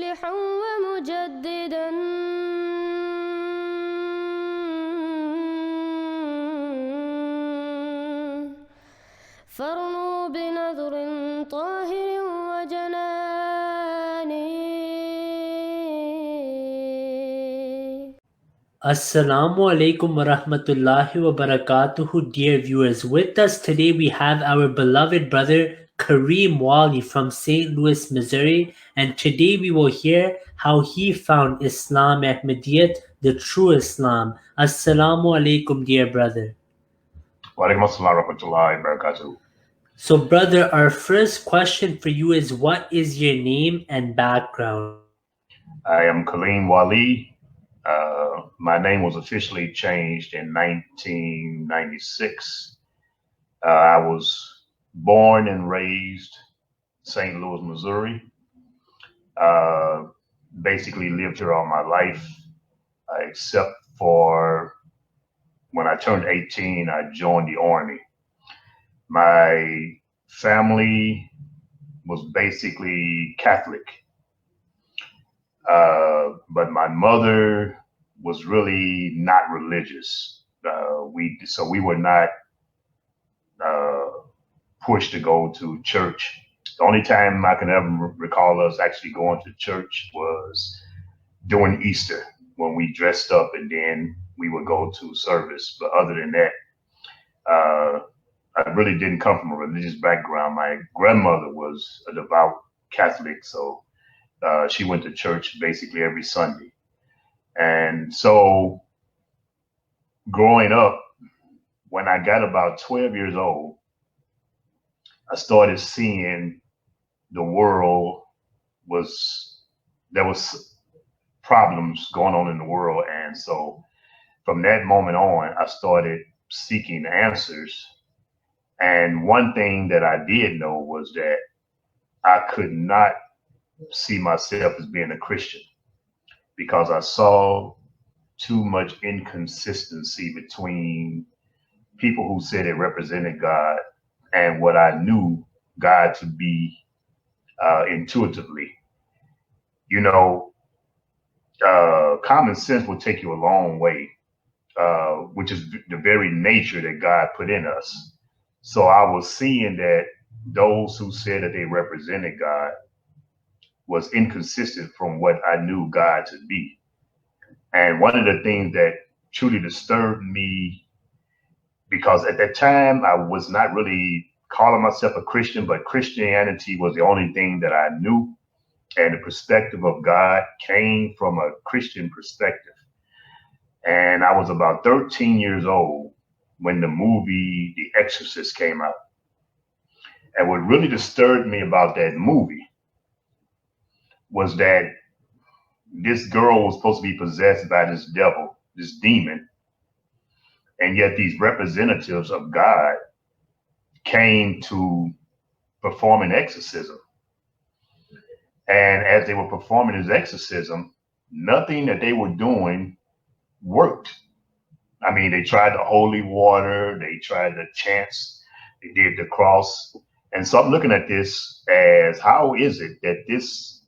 مصلحا ومجددا فارنوا بنظر طاهر وجناني. Assalamu Alaikum wa rahmatullahi wa barakatuhu, dear viewers. With us today we have our beloved brother Kaleem Wali from St. Louis, Missouri, and today we will hear how he found Islam, Ahmadiyyat, the true Islam. Assalamu Alaikum, dear brother. Wa alaikum assalam wa rahmatullahi wa barakatuh. So, brother, our first question for you is, what is your name and background? I am Kaleem Wali. My name was officially changed in 1996. I was born and raised St. Louis, Missouri. Basically lived here all my life, except for when I turned 18, I joined the Army. My family was basically Catholic. But my mother was really not religious. We were not pushed to go to church. The only time I can ever recall us actually going to church was during Easter when we dressed up and then we would go to service. But other than that, I really didn't come from a religious background. My grandmother was a devout Catholic, so she went to church basically every Sunday. And so growing up, when I got about 12 years old, I started seeing the world there was problems going on in the world. And so from that moment on, I started seeking answers. And one thing that I did know was that I could not see myself as being a Christian because I saw too much inconsistency between people who said they represented God and what I knew God to be intuitively. You know, common sense will take you a long way, which is the very nature that God put in us. So I was seeing that those who said that they represented God was inconsistent from what I knew God to be. And one of the things that truly disturbed me, because at that time I was not really calling myself a Christian, but Christianity was the only thing that I knew. And the perspective of God came from a Christian perspective. And I was about 13 years old when the movie The Exorcist came out. And what really disturbed me about that movie was that this girl was supposed to be possessed by this devil, this demon. And yet these representatives of God came to perform an exorcism. And as they were performing this exorcism, nothing that they were doing worked. I mean, they tried the holy water, they tried the chants, they did the cross. And so I'm looking at this as, how is it that this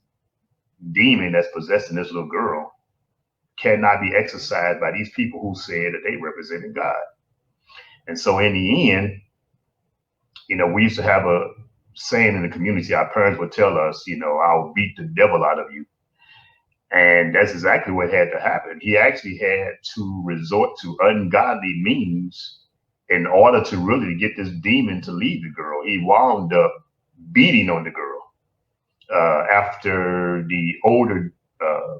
demon that's possessing this little girl cannot be exorcised by these people who said that they represented God? And so in the end, you know, we used to have a saying in the community, our parents would tell us, you know, I'll beat the devil out of you. And that's exactly what had to happen. He actually had to resort to ungodly means in order to really get this demon to leave the girl. He wound up beating on the girl. After the older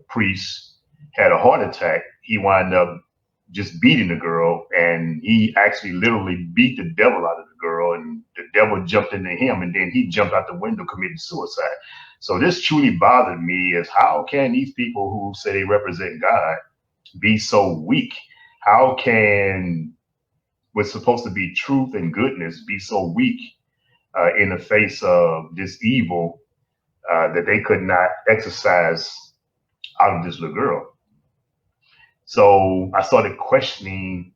priest had a heart attack, he wound up just beating the girl, and he actually literally beat the devil out of the girl, and the devil jumped into him, and then he jumped out the window, committed suicide. So this truly bothered me, is how can these people who say they represent God be so weak? How can what's supposed to be truth and goodness be so weak in the face of this evil that they could not exercise out of this little girl? So I started questioning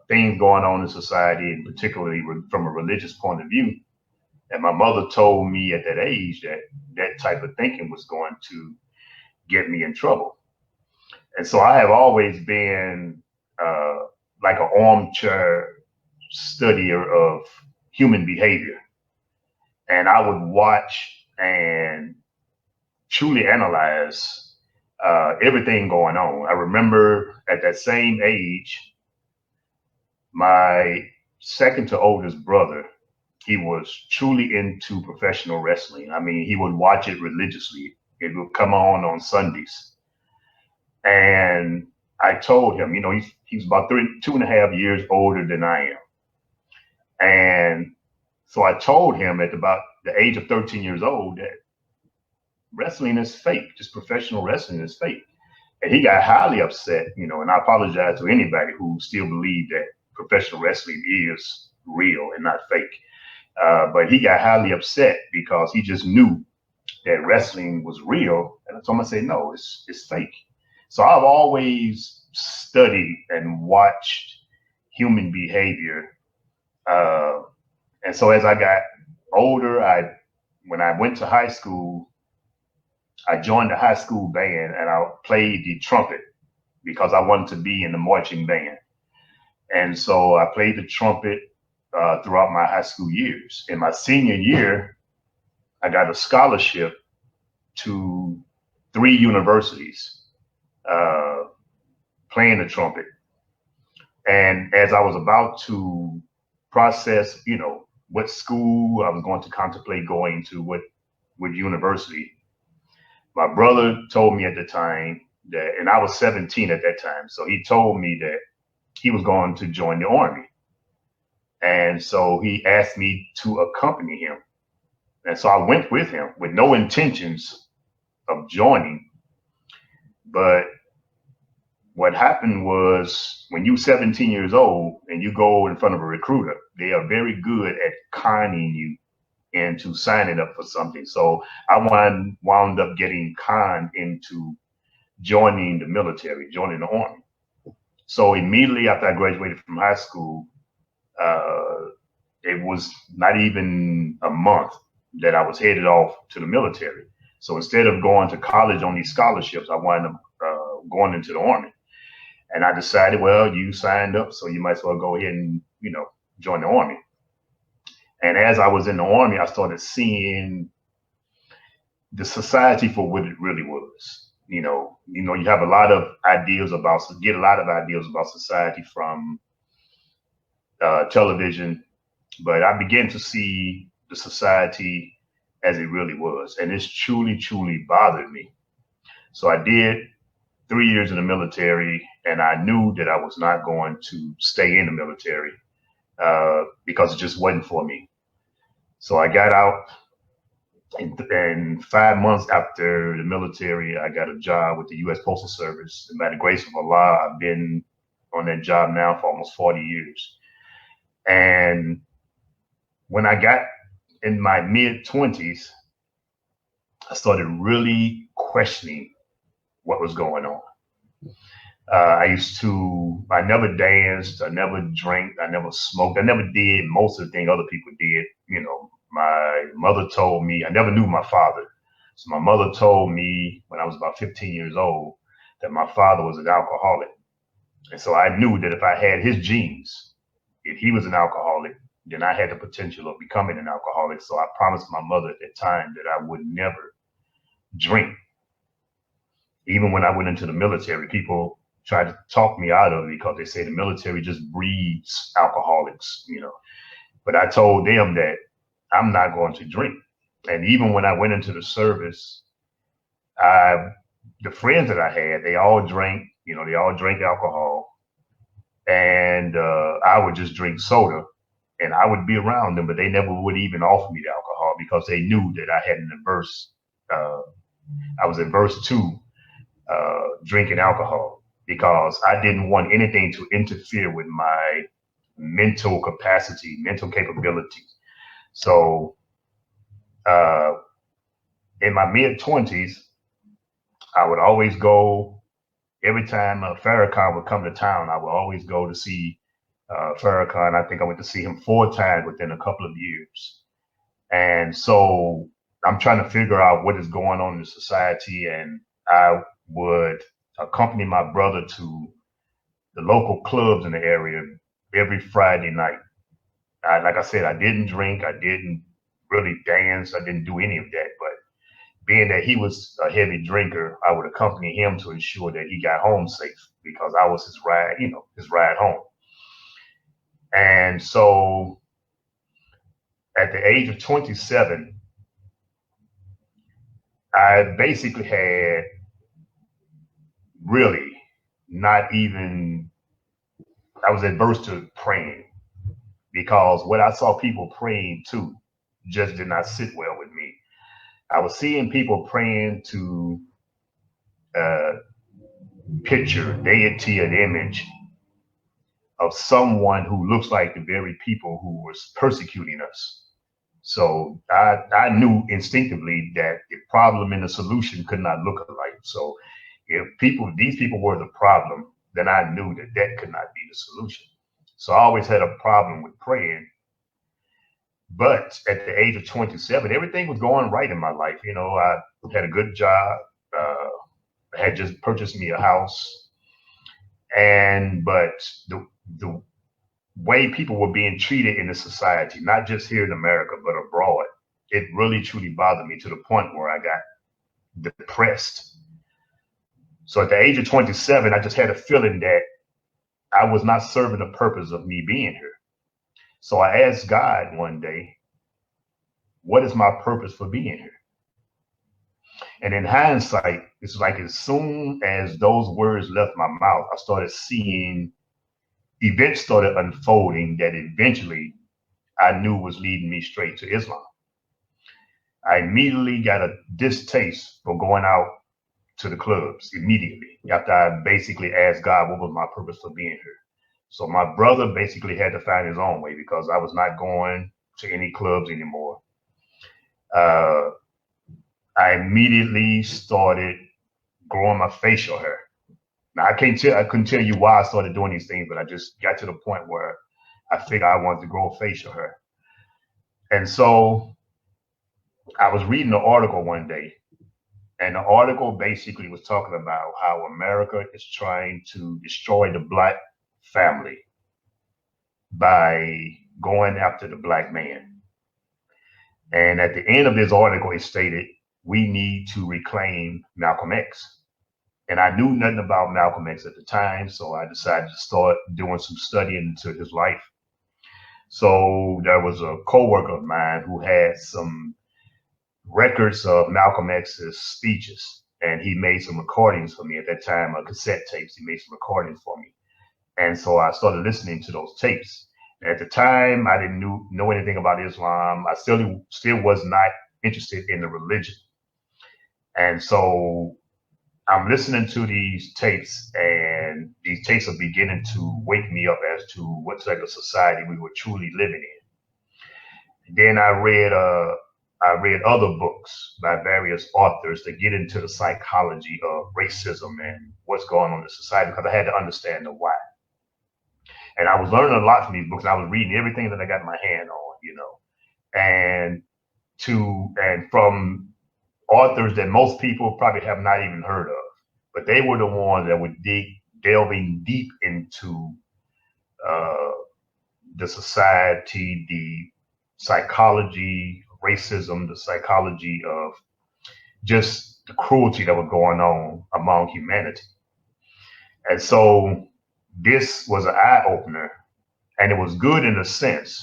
things going on in society, and particularly from a religious point of view. And my mother told me at that age that that type of thinking was going to get me in trouble. And so I have always been like an armchair studier of human behavior. And I would watch and truly analyze everything going on. I remember at that same age, my second to oldest brother, he was truly into professional wrestling. I mean, he would watch it religiously. It would come on Sundays. And I told him, you know, he's about 2.5 years older than I am. And so I told him at about the age of 13 years old that wrestling is fake, just professional wrestling is fake. And he got highly upset, you know, and I apologize to anybody who still believes that professional wrestling is real and not fake. But he got highly upset because he just knew that wrestling was real. And so I'm gonna say, no, it's fake. So I've always studied and watched human behavior. And so as I got older, when I went to high school, I joined the high school band and I played the trumpet because I wanted to be in the marching band. And so I played the trumpet throughout my high school years. In my senior year, I got a scholarship to 3 universities playing the trumpet. And as I was about to process, you know, what school I was going to contemplate going to, what university, my brother told me at the time that, and I was 17 at that time, so he told me that he was going to join the Army. And so he asked me to accompany him. And so I went with him with no intentions of joining. But what happened was when you're 17 years old and you go in front of a recruiter, they are very good at conning you into signing up for something. So I wound up getting conned into joining the military, joining the Army. So immediately after I graduated from high school, it was not even a month that I was headed off to the military. So instead of going to college on these scholarships, I wound up going into the Army. And I decided, well, you signed up, so you might as well go ahead and, you know, join the Army. And as I was in the Army, I started seeing the society for what it really was. You have a lot of ideas about society from television, but I began to see the society as it really was. And it's truly, truly bothered me. So I did 3 years in the military, and I knew that I was not going to stay in the military because it just wasn't for me. So I got out, and 5 months after the military, I got a job with the U.S. Postal Service. And by the grace of Allah, I've been on that job now for almost 40 years. And when I got in my mid-20s, I started really questioning what was going on. I never danced, I never drank, I never smoked, I never did most of the things other people did. You know, my mother told me, I never knew my father. So my mother told me when I was about 15 years old that my father was an alcoholic. And so I knew that if I had his genes, if he was an alcoholic, then I had the potential of becoming an alcoholic. So I promised my mother at that time that I would never drink. Even when I went into the military, people tried to talk me out of it because they say the military just breeds alcoholics, you know. But I told them that I'm not going to drink. And even when I went into the service, the friends that I had, they all drank, you know, they all drank alcohol. And I would just drink soda, and I would be around them, but they never would even offer me the alcohol because they knew that I was adverse to drinking alcohol because I didn't want anything to interfere with my mental capacity, mental capability. So in my mid-20s, I would always go, every time Farrakhan would come to town, I would always go to see Farrakhan. I think I went to see him 4 times within a couple of years. And so I'm trying to figure out what is going on in the society. And I would accompany my brother to the local clubs in the area every Friday night. Like I said, I didn't drink, I didn't really dance, I didn't do any of that. But being that he was a heavy drinker, I would accompany him to ensure that he got home safe because I was his ride, his ride home. And so at the age of 27, I basically had really not even, I was adverse to praying because what I saw people praying to just did not sit well with me. I was seeing people praying to picture, deity, an image of someone who looks like the very people who was persecuting us. So I knew instinctively that the problem and the solution could not look alike. So if these people were the problem, then I knew that that could not be the solution. So I always had a problem with praying. But at the age of 27, everything was going right in my life. I had a good job. I had just purchased me a house. But the way people were being treated in the society, not just here in America, but abroad, it really truly bothered me to the point where I got depressed. So at the age of 27, I just had a feeling that I was not serving the purpose of me being here. So I asked God one day, what is my purpose for being here? And in hindsight, it's like as soon as those words left my mouth, I started seeing events started unfolding that eventually I knew was leading me straight to Islam. I immediately got a distaste for going out to the clubs immediately after I basically asked God what was my purpose for being here. So my brother basically had to find his own way because I was not going to any clubs anymore. I immediately started growing my facial hair. Now I couldn't tell you why I started doing these things, but I just got to the point where I figured I wanted to grow facial hair. And so I was reading an article one day, and the article basically was talking about how America is trying to destroy the Black family by going after the Black man. And at the end of this article, it stated, we need to reclaim Malcolm X. And I knew nothing about Malcolm X at the time, so I decided to start doing some studying into his life. So there was a coworker of mine who had some records of Malcolm X's speeches, and he made some recordings for me at that time, cassette tapes. He made some recordings for me. And so I started listening to those tapes. And at the time, I didn't know anything about Islam. I still was not interested in the religion. And so I'm listening to these tapes, and these tapes are beginning to wake me up as to what type of society we were truly living in. Then I read other books by various authors that get into the psychology of racism and what's going on in society because I had to understand the why. And I was learning a lot from these books. And I was reading everything that I got my hand on, and from authors that most people probably have not even heard of, but they were the ones that were delving deep into the society, the psychology, racism, the psychology of just the cruelty that was going on among humanity. And so this was an eye opener, and it was good in a sense.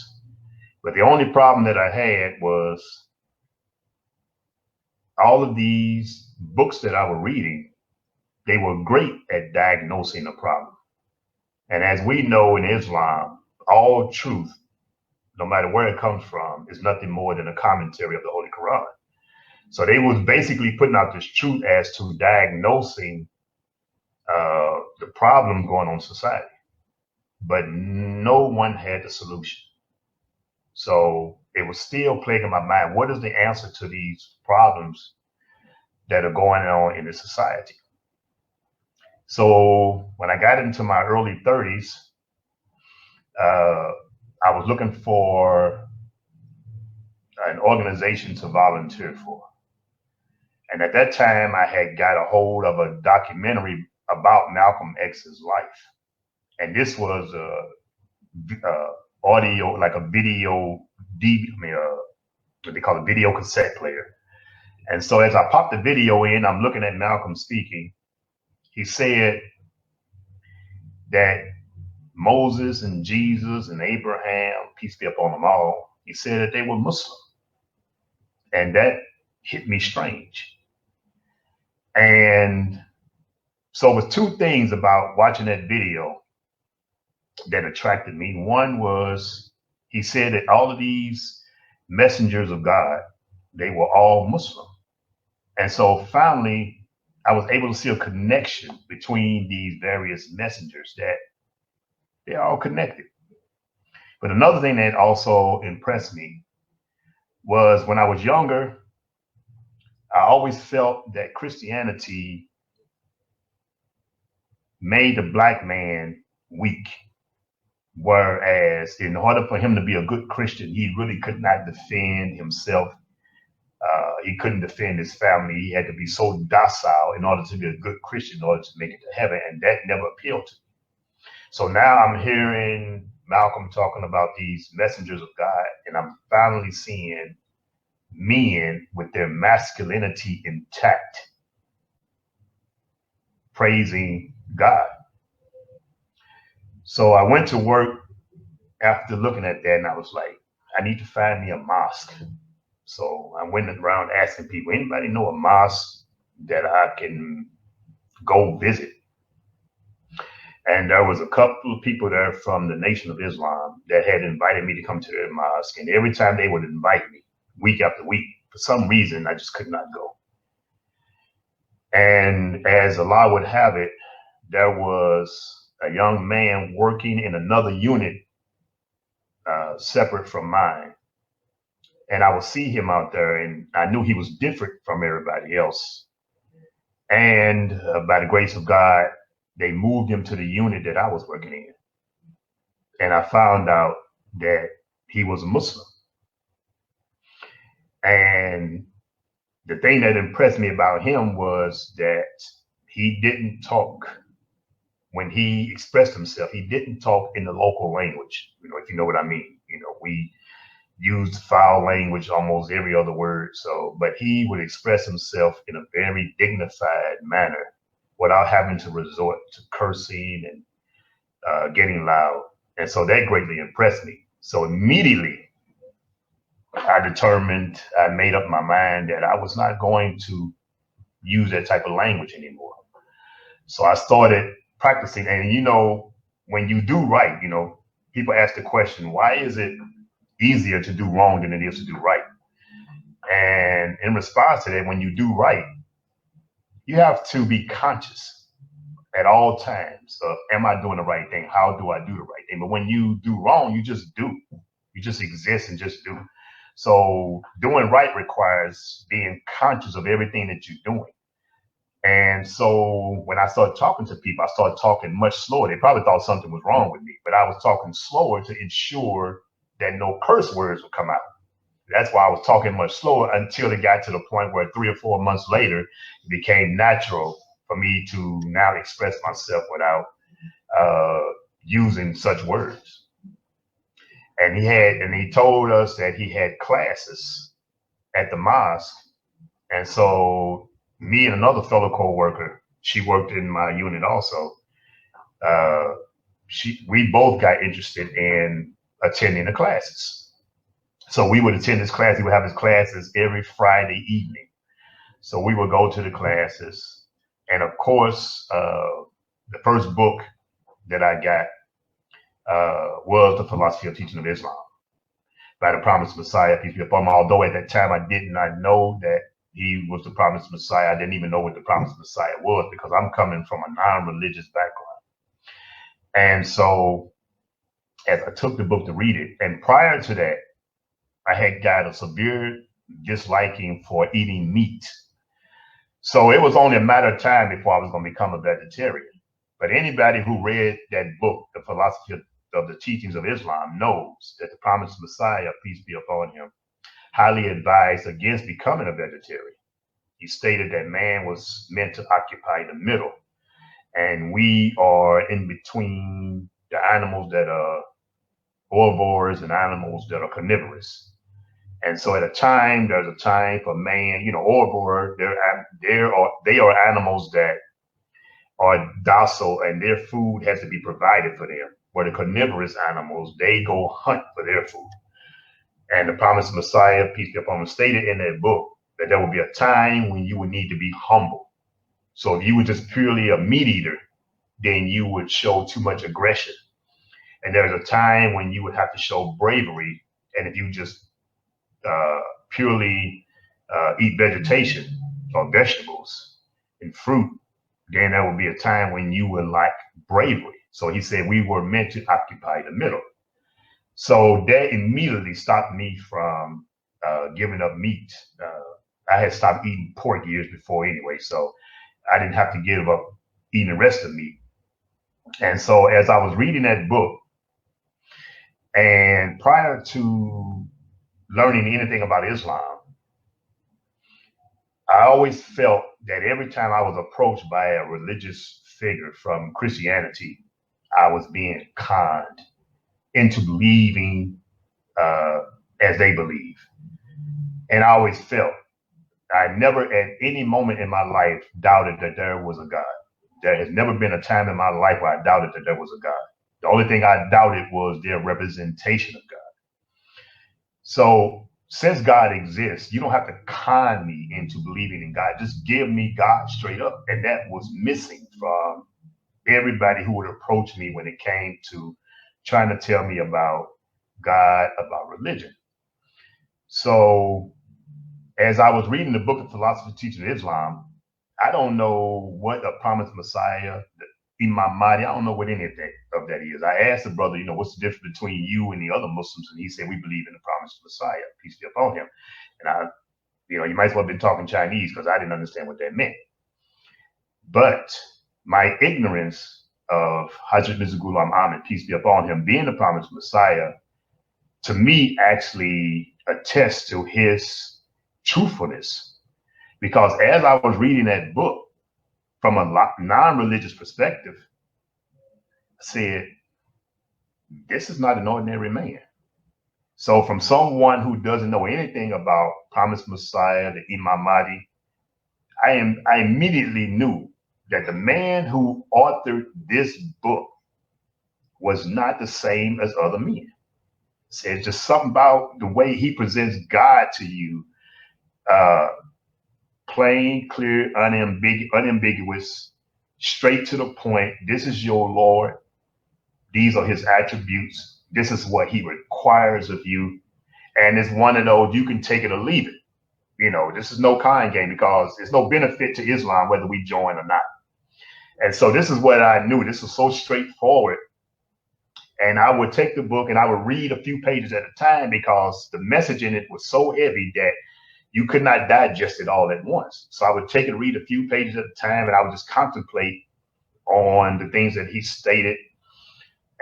But the only problem that I had was all of these books that I was reading, they were great at diagnosing a problem. And as we know in Islam, all truth, no matter where it comes from, is nothing more than a commentary of the Holy Quran. So they was basically putting out this truth as to diagnosing the problem going on in society. But no one had the solution. So it was still plaguing my mind. What is the answer to these problems that are going on in the society? So when I got into my early 30s, I was looking for an organization to volunteer for. And at that time, I had got a hold of a documentary about Malcolm X's life. And this was audio, like a video, what they call a video cassette player. And so as I popped the video in, I'm looking at Malcolm speaking. He said that Moses and Jesus and Abraham, peace be upon them all, he said that they were Muslim. And that hit me strange. And so it was two things about watching that video that attracted me. One was he said that all of these messengers of God, they were all Muslim. And so finally, I was able to see a connection between these various messengers, that they're all connected. But another thing that also impressed me was when I was younger, I always felt that Christianity made the black man weak. Whereas in order for him to be a good Christian, he really could not defend himself. He couldn't defend his family. He had to be so docile in order to be a good Christian, in order to make it to heaven. And that never appealed to me. So now I'm hearing Malcolm talking about these messengers of God, and I'm finally seeing men with their masculinity intact, praising God. So I went to work after looking at that, and I was like, I need to find me a mosque. So I went around asking people, anybody know a mosque that I can go visit? And there was a couple of people there from the Nation of Islam that had invited me to come to their mosque. And every time they would invite me, week after week, for some reason, I just could not go. And as Allah would have it, there was a young man working in another unit separate from mine. And I would see him out there, and I knew he was different from everybody else. And by the grace of God, they moved him to the unit that I was working in. And I found out that he was a Muslim. And the thing that impressed me about him was that he didn't talk, when he expressed himself, he didn't talk in the local language, if you know what I mean. We used foul language almost every other word. So, but he would express himself in a very dignified manner without having to resort to cursing and getting loud. And so that greatly impressed me. So immediately I made up my mind that I was not going to use that type of language anymore. So I started practicing. And, when you do right, people ask the question, why is it easier to do wrong than it is to do right? And in response to that, when you do right, you have to be conscious at all times of, am I doing the right thing? How do I do the right thing? But when you do wrong, you just do. You just exist and just do. So doing right requires being conscious of everything that you're doing. And so when I started talking to people, I started talking much slower. They probably thought something was wrong with me, but I was talking slower to ensure that no curse words would come out. That's why I was talking much slower until it got to the point where 3 or 4 months later, it became natural for me to now express myself without using such words. And he told us that he had classes at the mosque. And so me and another fellow co-worker, she worked in my unit also, we both got interested in attending the classes. So we would attend this class. He would have his classes every Friday evening. So we would go to the classes. And of course, the first book that I got was The Philosophy of Teaching of Islam by the Promised Messiah, peace be upon him. Although at that time I did not know that he was the Promised Messiah. I didn't even know what the Promised Messiah was, because I'm coming from a non-religious background. And so as I took the book to read it, and prior to that, I had got a severe disliking for eating meat. So it was only a matter of time before I was going to become a vegetarian. But anybody who read that book, The Philosophy of the Teachings of Islam, knows that the Promised Messiah, peace be upon him, highly advised against becoming a vegetarian. He stated that man was meant to occupy the middle, and we are in between the animals that are herbivores and animals that are carnivorous. And so there's a time for man, herbivore, they are animals that are docile and their food has to be provided for them. Where the carnivorous animals, they go hunt for their food. And the promised Messiah, peace be upon him, stated in that book that there will be a time when you would need to be humble. So if you were just purely a meat eater, then you would show too much aggression. And there's a time when you would have to show bravery. And if you just purely eat vegetation or vegetables and fruit, then there would be a time when you would lack bravery. So he said we were meant to occupy the middle. So that immediately stopped me from giving up meat. I had stopped eating pork years before anyway, so I didn't have to give up eating the rest of meat. And so as I was reading that book, and prior to learning anything about Islam, I always felt that every time I was approached by a religious figure from Christianity, I was being conned into believing as they believe. And I always felt, I never at any moment in my life doubted that there was a God. There has never been a time in my life where I doubted that there was a God. The only thing I doubted was their representation of God. So since God exists, you don't have to con me into believing in God. Just give me God straight up. And that was missing from everybody who would approach me when it came to trying to tell me about God, about religion. So as I was reading the book of philosophy teaching Islam, I don't know what a promised Messiah, Imam Mahdi, I don't know what any of that is. I asked the brother, what's the difference between you and the other Muslims? And he said, we believe in the promised Messiah, peace be upon him. And you might as well have been talking Chinese because I didn't understand what that meant. But my ignorance of Hazrat Mirza Ghulam Ahmad, peace be upon him, being the promised Messiah, to me actually attests to his truthfulness. Because as I was reading that book from a non-religious perspective, I said, this is not an ordinary man. So from someone who doesn't know anything about promised Messiah, the Imam Mahdi, I immediately knew that the man who authored this book was not the same as other men. So it's just something about the way he presents God to you, plain, clear, unambiguous, straight to the point. This is your Lord. These are his attributes. This is what he requires of you. And it's one of those, you can take it or leave it. This is no kind game because there's no benefit to Islam whether we join or not. And so this is what I knew. This was so straightforward. And I would take the book and I would read a few pages at a time because the message in it was so heavy that you could not digest it all at once. So I would take and read a few pages at a time and I would just contemplate on the things that he stated.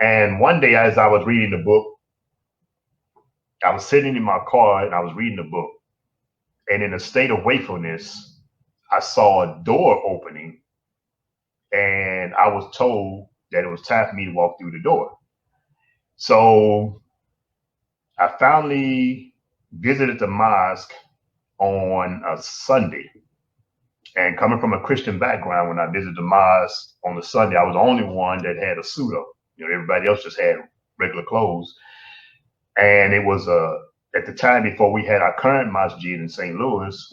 And one day as I was reading the book, I was sitting in my car and I was reading the book. And in a state of wakefulness, I saw a door opening and I was told that it was time for me to walk through the door. So I finally visited the mosque on a Sunday. And coming from a Christian background, when I visited the mosque on the Sunday, I was the only one that had a suit up. Everybody else just had regular clothes. And it was at the time before we had our current masjid in St. Louis,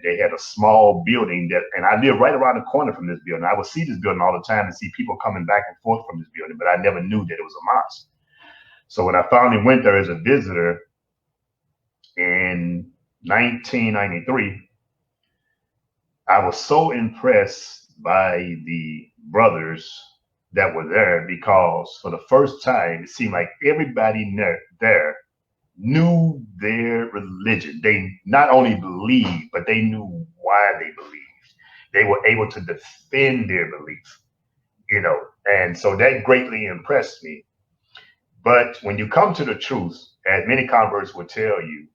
they had a small building and I live right around the corner from this building. I would see this building all the time and see people coming back and forth from this building, but I never knew that it was a mosque. So when I finally went there as a visitor in 1993, I was so impressed by the brothers that were there because for the first time, it seemed like everybody there knew their religion. They not only believed, but they knew why they believed. They were able to defend their belief, and so that greatly impressed me. But when you come to the truth, as many converts will tell you,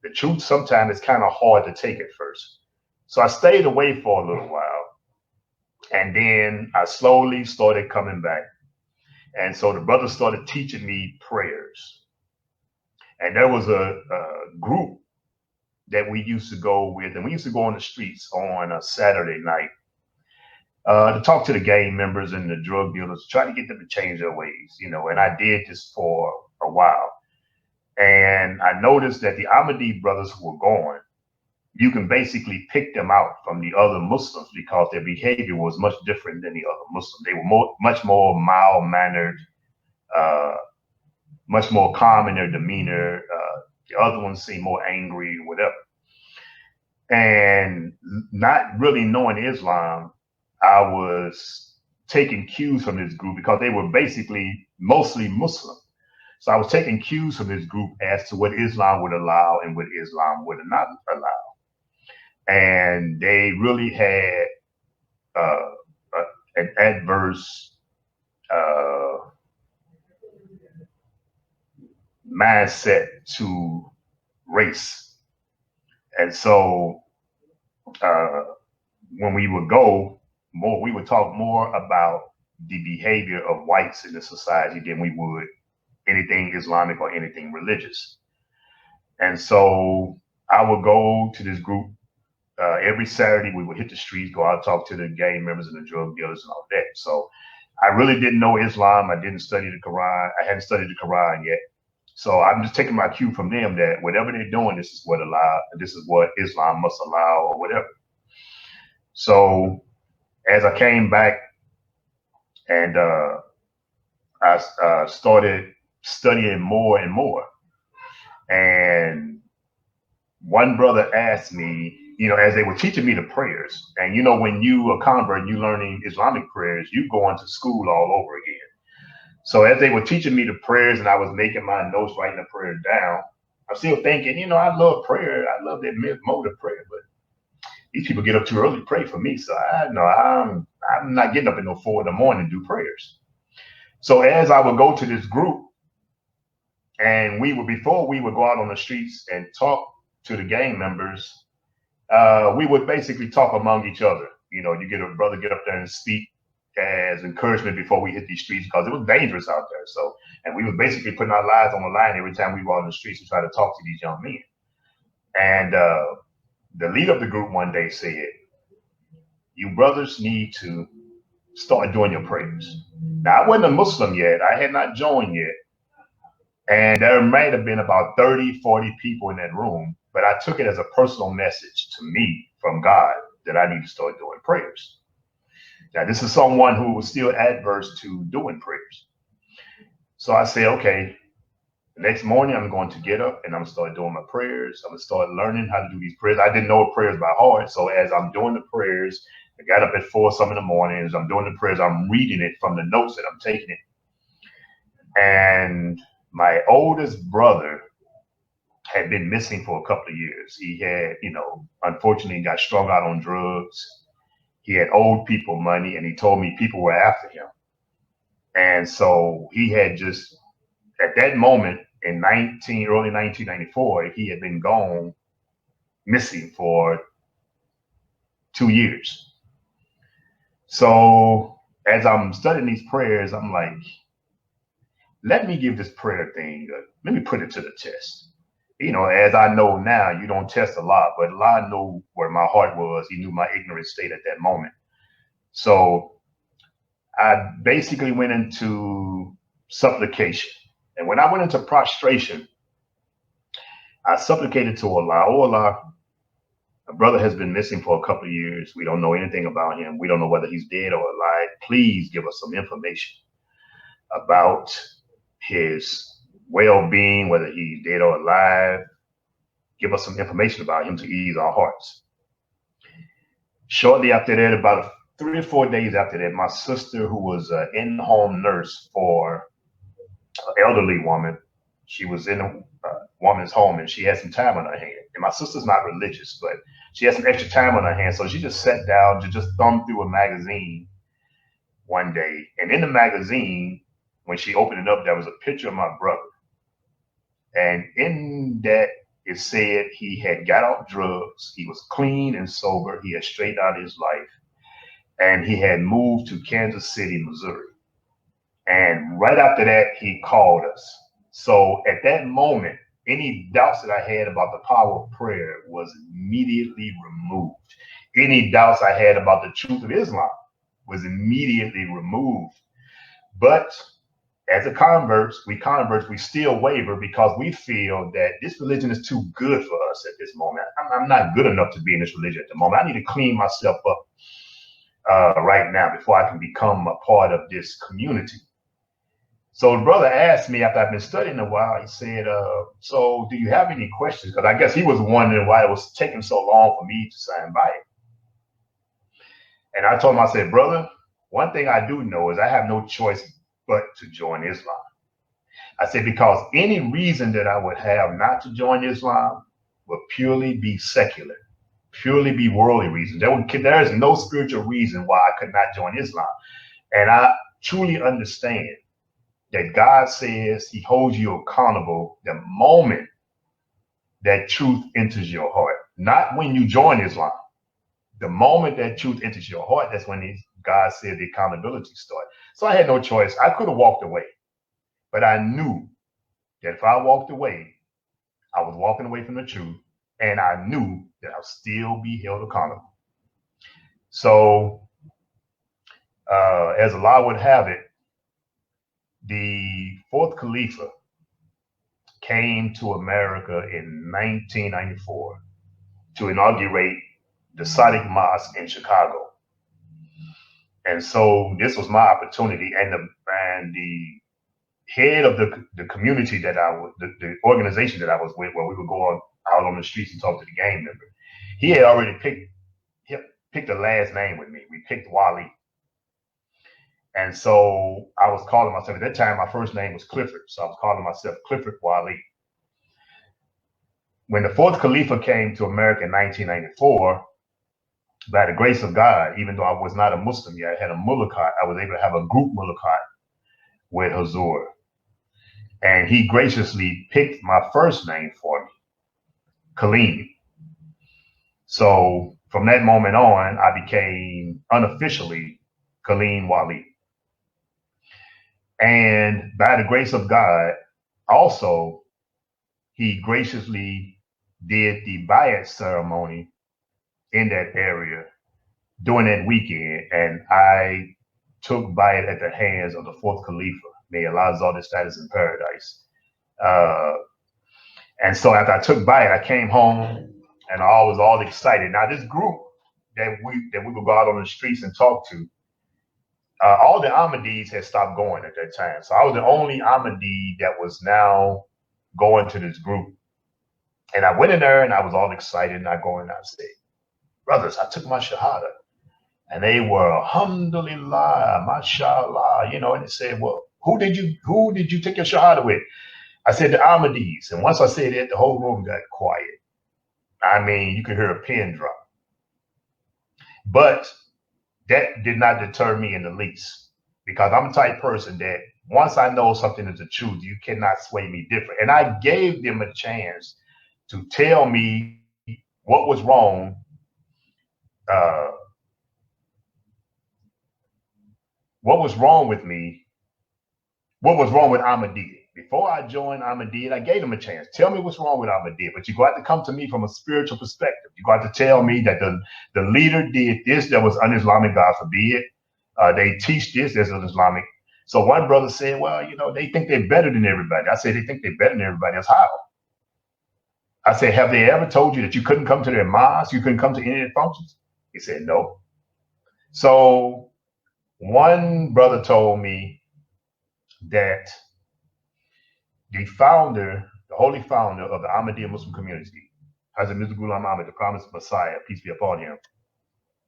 the truth sometimes is kind of hard to take at first. So I stayed away for a little while. And then I slowly started coming back. And so the brothers started teaching me prayers. And there was a group that we used to go with, and we used to go on the streets on a Saturday night to talk to the gang members and the drug dealers, try to get them to change their ways, you know. And I did this for a while. And I noticed that the Ahmadi brothers who were gone, you can basically pick them out from the other Muslims because their behavior was much different than the other Muslims. They were much more mild-mannered, much more calm in their demeanor. The other ones seemed more angry, whatever. And not really knowing Islam, I was taking cues from this group because they were basically mostly Muslim. So I was taking cues from this group as to what Islam would allow and what Islam would not allow. And they really had an adverse mindset to race. And so when we would go more, we would talk more about the behavior of whites in the society than we would anything Islamic or anything religious. And so I would go to this group every Saturday. We would hit the streets, go out, talk to the gang members and the drug dealers and all that. So I really didn't know Islam. I didn't study the Quran. I hadn't studied the Quran yet. So I'm just taking my cue from them that whatever they're doing, this is what Islam must allow or whatever. So as I came back and I started studying more and more, and one brother asked me, you know, as they were teaching me the prayers, and you know, when you a convert and you learning Islamic prayers, you going to school all over again. So as they were teaching me the prayers and I was making my notes, writing the prayer down, I'm still thinking, you know, I love prayer. I love that mode of prayer, but these people get up too early to pray for me. So I know I'm not getting up at no 4 a.m. to do prayers. So as I would go to this group, and before we would go out on the streets and talk to the gang members, we would basically talk among each other. You know, you get a brother get up there and speak as encouragement before we hit these streets because it was dangerous out there. So, and we was basically putting our lives on the line every time we were on the streets to try to talk to these young men. And the leader of the group one day said, "You brothers need to start doing your prayers." Now, I wasn't a Muslim yet. I had not joined yet. And there might have been about 30, 40 people in that room, but I took it as a personal message to me from God that I need to start doing prayers. Now, this is someone who was still adverse to doing prayers. So I said, okay, the next morning I'm going to get up and I'm going to start doing my prayers. I'm going to start learning how to do these prayers. I didn't know prayers by heart. So as I'm doing the prayers, I got up at 4 some in the morning. As I'm doing the prayers, I'm reading it from the notes that I'm taking it. And my oldest brother had been missing for a couple of years. He had, you know, unfortunately got strung out on drugs. He had owed people money, and he told me people were after him. And so he had just, at that moment in early 1994, he had been gone, missing for 2 years. So as I'm studying these prayers, I'm like, let me give this prayer thing, let me put it to the test. You know, as I know now, you don't test a lot, but Allah knew where my heart was. He knew my ignorant state at that moment. So I basically went into supplication. And when I went into prostration, I supplicated to Allah, "Oh Allah, a brother has been missing for a couple of years. We don't know anything about him. We don't know whether he's dead or alive. Please give us some information about his well-being, whether he's dead or alive. Give us some information about him to ease our hearts." Shortly after that, about 3 or 4 days after that, my sister, who was an in-home nurse for an elderly woman, she was in a woman's home and she had some time on her hand. And my sister's not religious, but she had some extra time on her hand. So she just sat down to just thumb through a magazine one day. And in the magazine, when she opened it up, there was a picture of my brother. And in that it said he had got off drugs. He was clean and sober. He had straightened out his life. And he had moved to Kansas City, Missouri. And right after that, he called us. So at that moment, any doubts that I had about the power of prayer was immediately removed. Any doubts I had about the truth of Islam was immediately removed. But as a converts, we still waver because we feel that this religion is too good for us at this moment. I'm not good enough to be in this religion at the moment. I need to clean myself up right now before I can become a part of this community. So the brother asked me after I've been studying a while, he said, so do you have any questions? Because I guess he was wondering why it was taking so long for me to sign by it. And I told him, I said, brother, one thing I do know is I have no choice but to join Islam. I said, because any reason that I would have not to join Islam would purely be secular, purely be worldly reasons. There is no spiritual reason why I could not join Islam. And I truly understand that God says he holds you accountable the moment that truth enters your heart, not when you join Islam. The moment that truth enters your heart, that's when God said the accountability starts. So I had no choice. I could have walked away, but I knew that if I walked away, I was walking away from the truth, and I knew that I'll still be held accountable. So as Allah would have it, the fourth Khalifa came to America in 1994 to inaugurate the Sadiq Mosque in Chicago. And so this was my opportunity, and the head of the community that the organization that I was with, where we would go out on the streets and talk to the gang members, he had already picked a last name with me. We picked Wali. And so I was calling myself, at that time, my first name was Clifford. So I was calling myself Clifford Wali. When the fourth Khalifa came to America in 1994, by the grace of God, even though I was not a Muslim yet, I had a mulakat. I was able to have a group mulakat with Hazur. And he graciously picked my first name for me, Kaleem. So from that moment on, I became unofficially Kaleem Wali. And by the grace of God, also, he graciously did the bayat ceremony in that area during that weekend. And I took bayat at the hands of the fourth Khalifa. May Allah exalt his status in paradise. And so after I took bayat, I came home and I was all excited. Now this group that we would go out on the streets and talk to, all the Ahmadis had stopped going at that time. So I was the only Ahmadi that was now going to this group. And I went in there and I was all excited, and I go in and I said, brothers, I took my Shahada. And they were, alhamdulillah, mashallah, and they said, well, who did you take your Shahada with? I said, the Ahmadis. And once I said that, the whole room got quiet. I mean, you could hear a pin drop. But that did not deter me in the least, because I'm the type of person that once I know something is the truth, you cannot sway me different. And I gave them a chance to tell me what was wrong, what was wrong with me, what was wrong with Ahmadiyya. Before I joined Ahmadiyyat, I gave them a chance. Tell me what's wrong with Ahmadiyyat. But you got to come to me from a spiritual perspective. You got to tell me that the leader did this that was un-Islamic, God forbid. They teach this that's un-Islamic. So one brother said, well, they think they're better than everybody. I said, they think they're better than everybody else. How? I said, have they ever told you that you couldn't come to their mosque? You couldn't come to any of their functions? He said, no. So one brother told me that the holy founder of the Ahmadiyya Muslim community, Hazrat Mirza Ghulam Ahmad, the promised Messiah, peace be upon him,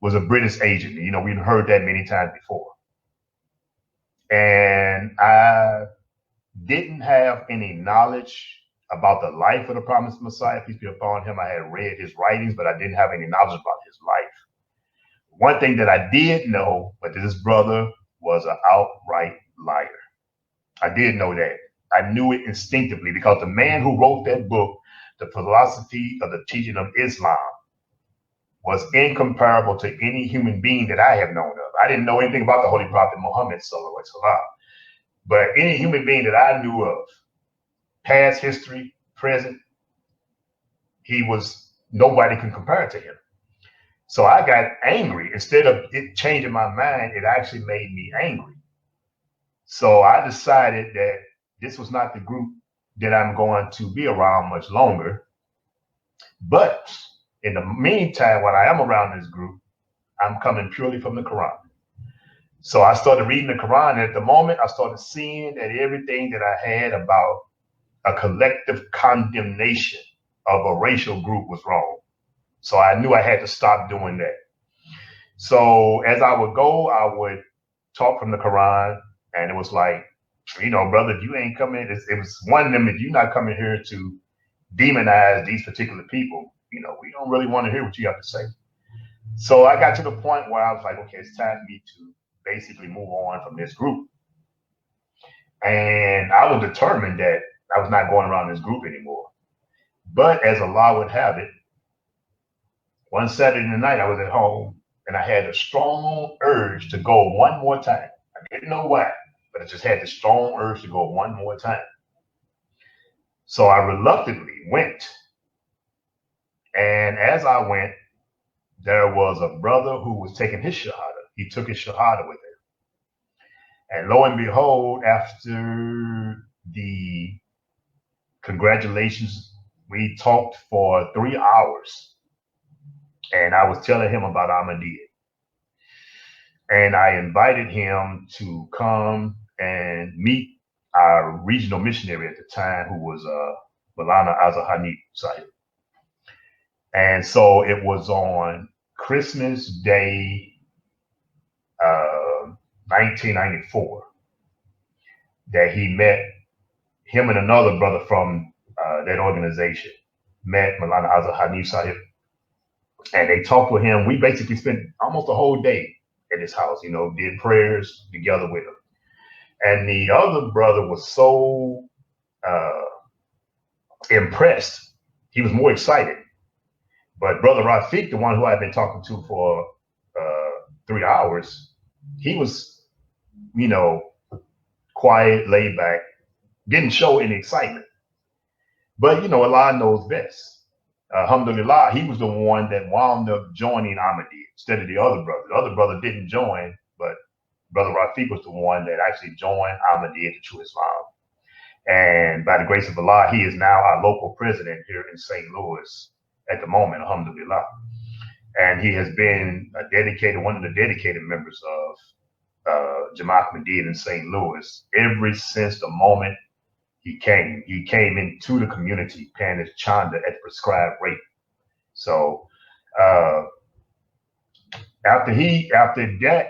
was a British agent. We've heard that many times before. And I didn't have any knowledge about the life of the promised Messiah, peace be upon him. I had read his writings, but I didn't have any knowledge about his life. One thing that I did know, but this brother was an outright liar. I did know that. I knew it instinctively, because the man who wrote that book the philosophy of the teaching of Islam was incomparable to any human being that I have known of. I didn't know anything about the Holy Prophet Muhammad sallallahu alaihi wasallam, but any human being that I knew of, past history, present, nobody can compare to him. So I got angry. Instead of it changing my mind, it actually made me angry. So I decided that this was not the group that I'm going to be around much longer. But in the meantime, when I am around this group, I'm coming purely from the Quran. So I started reading the Quran, and at the moment I started seeing that everything that I had about a collective condemnation of a racial group was wrong. So I knew I had to stop doing that. So as I would go, I would talk from the Quran, and it was like, you know, brother, if you ain't coming, it was one of them, if you're not coming here to demonize these particular people, you know, we don't really want to hear what you have to say. So I got to the point where I was like, okay, it's time for me to basically move on from this group. And I was determined that I was not going around this group anymore. But as Allah would have it, one Saturday night I was at home and I had a strong urge to go one more time. I didn't know why, but I just had this strong urge to go one more time. So I reluctantly went. And as I went, there was a brother who was taking his shahada. He took his shahada with him. And lo and behold, after the congratulations, we talked for 3 hours. And I was telling him about Ahmadiyyat. And I invited him to come and meet our regional missionary at the time, who was Maulana Azahani Sahib. And so it was on Christmas Day, 1994, that he met, him and another brother from that organization met Maulana Azahani Sahib. And they talked with him. We basically spent almost a whole day at his house, you know, did prayers together with him. And the other brother was so impressed. He was more excited. But Brother Rafiq, the one who I've been talking to for 3 hours, he was, you know, quiet, laid back, didn't show any excitement. But, you know, Allah knows best. Alhamdulillah, he was the one that wound up joining Ahmadi instead of the other brother. The other brother didn't join, but Brother Rafiq was the one that actually joined Ahmadi into true Islam. And by the grace of Allah, he is now our local president here in St. Louis at the moment, alhamdulillah. And he has been one of the dedicated members of Jamaat Ahmadiyyat in St. Louis ever since the moment he came. He came into the community paying his chanda at the prescribed rate. So after that,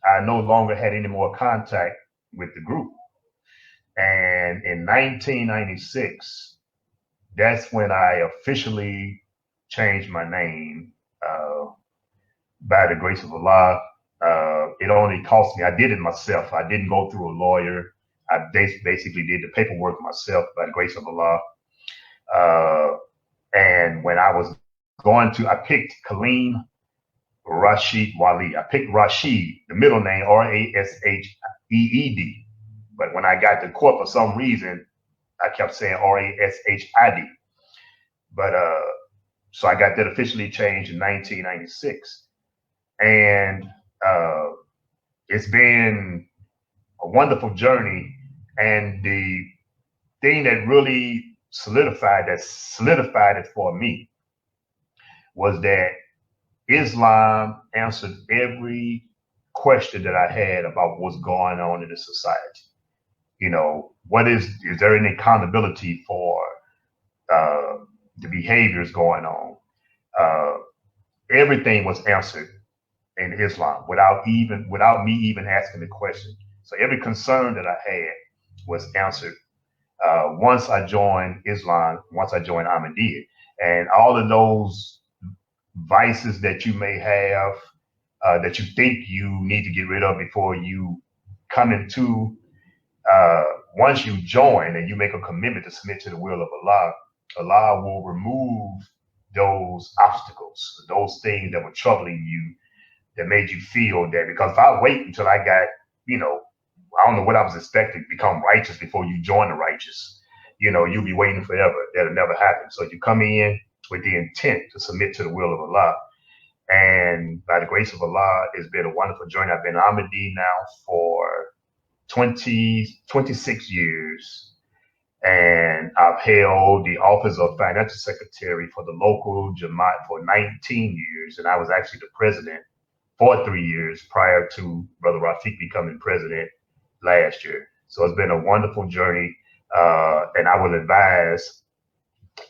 I no longer had any more contact with the group. And in 1996, that's when I officially changed my name by the grace of Allah. It only cost me, I did it myself. I didn't go through a lawyer. I basically did the paperwork myself by the grace of Allah. And when I was I picked Kaleem Wali. I picked Rashid, the middle name, Rasheed. But when I got to court, for some reason, I kept saying Rashid. But so I got that officially changed in 1996. And it's been a wonderful journey. And the thing that really solidified it for me was that Islam answered every question that I had about what's going on in the society. You know, is there any accountability for the behaviors going on? Everything was answered in Islam without me even asking the question. So every concern that I had was answered once I joined Islam, once I joined Ahmadiyyat. And all of those vices that you may have, that you think you need to get rid of before you come into, once you join and you make a commitment to submit to the will of Allah, Allah will remove those obstacles, those things that were troubling you, that made you feel that. Because if I wait until I got, I don't know what I was expecting, become righteous before you join the righteous, you'll be waiting forever. That'll never happen. So you come in with the intent to submit to the will of Allah. And by the grace of Allah, it's been a wonderful journey. I've been Ahmadi now for 26 years. And I've held the office of financial secretary for the local Jamaat for 19 years. And I was actually the president for 3 years prior to Brother Rafiq becoming president last year. So it's been a wonderful journey. And I would advise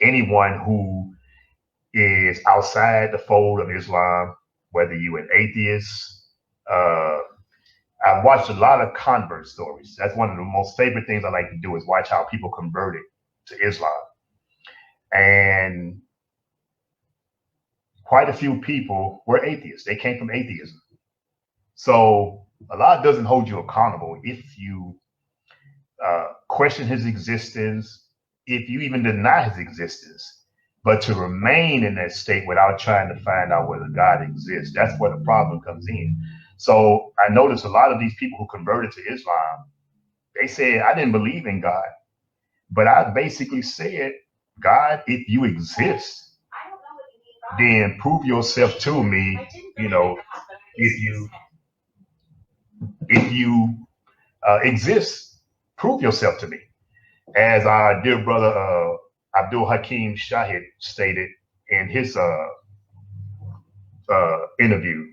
anyone who is outside the fold of Islam, whether you're an atheist. I've watched a lot of convert stories. That's one of the most favorite things I like to do, is watch how people converted to Islam. And quite a few people were atheists. They came from atheism. So Allah doesn't hold you accountable if you question his existence, if you even deny his existence. But to remain in that state without trying to find out whether God exists, that's where the problem comes in. So I noticed a lot of these people who converted to Islam, they said, I didn't believe in God. But I basically said, God, if you exist, then prove yourself to me. If you exist, prove yourself to me. As our dear brother Abdul Hakim Shahid stated in his interview,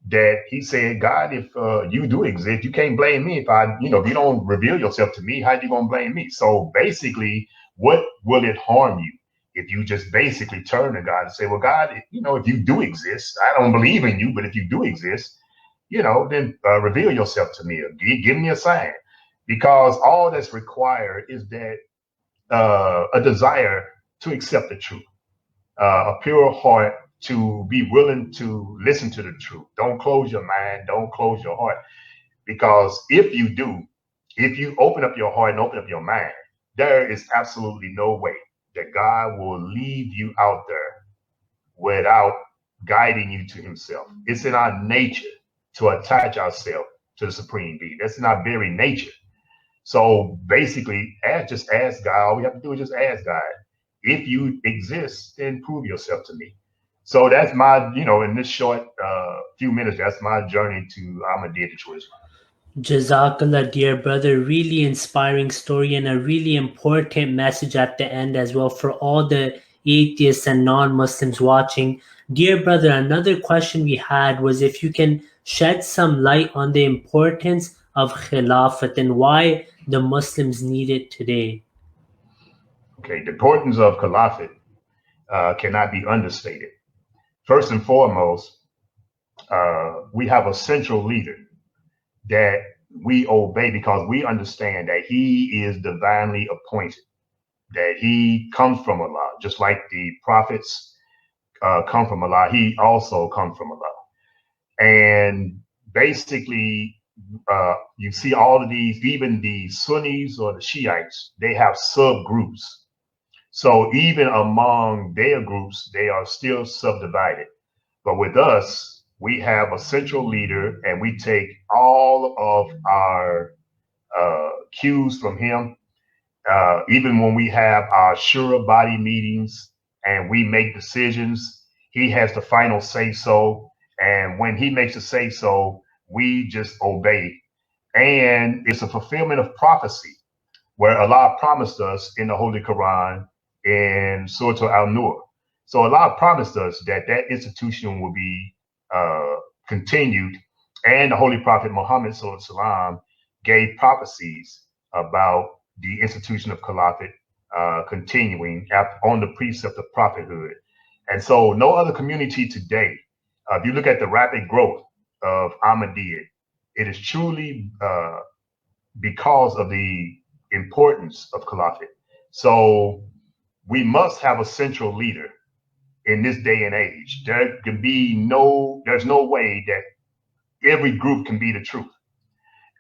that he said, God, if you do exist, you can't blame me. If if you don't reveal yourself to me, how you gonna blame me? So basically, what will it harm you if you just basically turn to God and say, well, God, if you do exist, I don't believe in you, but if you do exist, then reveal yourself to me, or give me a sign. Because all that's required is that a desire to accept the truth, a pure heart to be willing to listen to the truth. Don't close your mind, don't close your heart. Because if you do, if you open up your heart and open up your mind, there is absolutely no way that God will leave you out there without guiding you to himself. It's in our nature to attach ourselves to the supreme being. That's in our very nature. So basically, just ask God. All we have to do is just ask God. If you exist, then prove yourself to me. So that's my, in this short few minutes, that's my journey to Ahmadiyyat to Islam. Jazakallah, dear brother. Really inspiring story and a really important message at the end as well for all the atheists and non-Muslims watching. Dear brother, another question we had was if you can shed some light on the importance of Khilafat and why the Muslims need it today. Okay, the importance of Khilafat cannot be understated. First and foremost, we have a central leader that we obey because we understand that he is divinely appointed, that he comes from Allah. Just like the prophets come from Allah, he also comes from Allah. And basically, you see all of these, even the Sunnis or the Shiites, they have subgroups. So even among their groups, they are still subdivided. But with us, we have a central leader and we take all of our cues from him. Even when we have our Shura body meetings and we make decisions, he has the final say so. And when he makes a say so, we just obey. And it's a fulfillment of prophecy where Allah promised us in the Holy Quran in Surah Al-Nur. So Allah promised us that that institution will be continued. And the Holy Prophet Muhammad SAW gave prophecies about the institution of Caliphate continuing on the precept of prophethood. And so no other community today, if you look at the rapid growth of Ahmadiyyat, it is truly because of the importance of Caliphate. So we must have a central leader in this day and age. There's no way that every group can be the truth.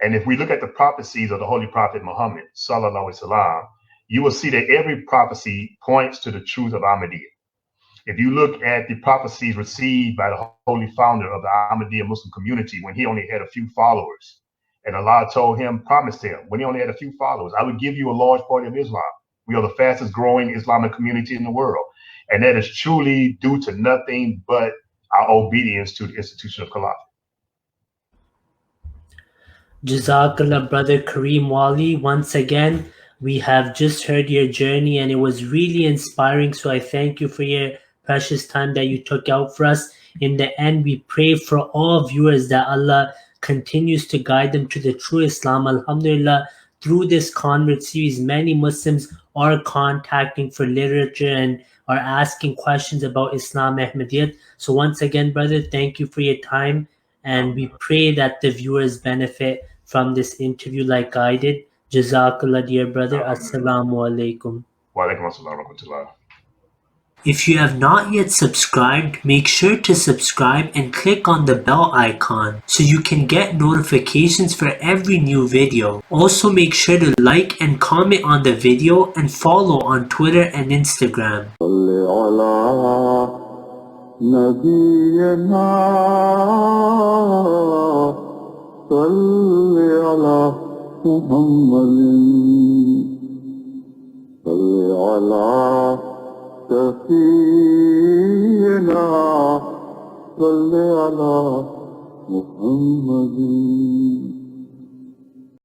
And if we look at the prophecies of the Holy Prophet Muhammad, sallallahu alaihi wasallam, you will see that every prophecy points to the truth of Ahmadiyyat. If you look at the prophecies received by the holy founder of the Ahmadiyya Muslim community when he only had a few followers, and Allah promised him, when he only had a few followers, I would give you a large party of Islam. We are the fastest growing Islamic community in the world. And that is truly due to nothing but our obedience to the institution of Khilafah. Jazakallah, Brother Kaleem Wali. Once again, we have just heard your journey and it was really inspiring. So I thank you for your precious time that you took out for us. In the end, we pray for all viewers that Allah continues to guide them to the true Islam. Alhamdulillah, through this convert series, many Muslims are contacting for literature and are asking questions about Islam Ahmadiyyat. So once again, brother, thank you for your time. And we pray that the viewers benefit from this interview like I did. Jazakallah, dear brother. Assalamu Alaikum. Wa alaikum assalam wa rahmatullah. If you have not yet subscribed, make sure to subscribe and click on the bell icon so you can get notifications for every new video. Also make sure to like and comment on the video and follow on Twitter and Instagram. سفينا صل على محمد